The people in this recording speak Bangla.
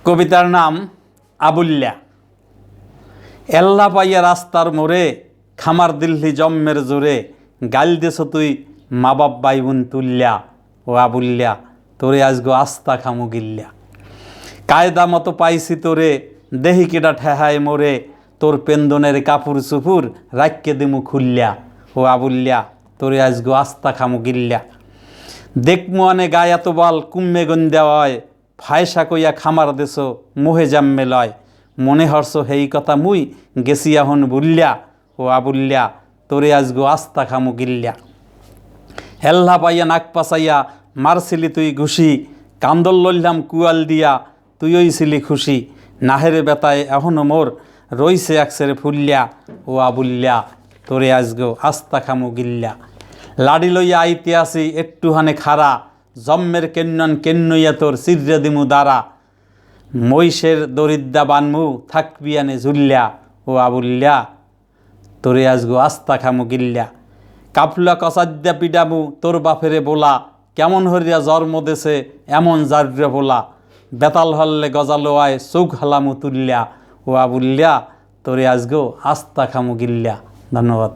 কবিতার নাম আবুল্যা। এল্লা পাইয়া রাস্তার মোড়ে, খামার দিল্লি জম্মের জোরে, গাইল দেছ তুই মা বাপ ভাই বোন তুল্যা। ও আবুল্যা, তোরে আজগো আস্তা খামু গিল্লা। কায়দা মতো পাইছি তোরে, দেহি কেডা ঠেহায় মোরে, তোর পেন্দনের কাপড় চুপুর রাখকে দিমু খুল্যা। ও আবুল্যা, তোরে আজগো আস্তা খামু গিল্লা। দেখমু আনে গায়ে এত বল কুম্মে গন্দেওয়ায়, ফায়সা কইয়া খামার দেশ মোহে জাম্মে লয়। মনে হরছ হেই কথা মুই গেছি এখন বুল্যা। ও আবুল্যা, তোরে আজগো আস্তা খামু গিল্লা। হেল্লা পাইয়া নাক পাচাইয়া মারছিলি তুই ঘুষি, কান্দল লইলাম কুয়াল দিয়া তুইই ছিলি খুশি। নাহেরে বেতায় এখনো মোর রইছে একসেরে ফুল্যা। ও আবুল্যা, তোরে আজগো আস্তা খামু গিল্লা। লাড়ি লইয়া আইতে আসি একটুহানে খাড়া, জম্মের কেন্নন কেন্নইয়া তোর চিররে দিমু দাঁড়া। মহিষের দরিদ্রা বানমু থাকবি আনে ঝুল্যা। ও আবুল্যা, তোরে আজগো আস্তা খামু গিল্লা। কাফলা কসাদ্যা পিডামু তোর বাপেরে বোলা, কেমন হরিয়া জন্ম দেশে এমন জাররে বোলা। বেতাল হল্লে গজালো আয় চৌক হালামু তুল্যা। ও আবুল্যা, তোরে আজগো আস্তা খামু গিল্লা। ধন্যবাদ।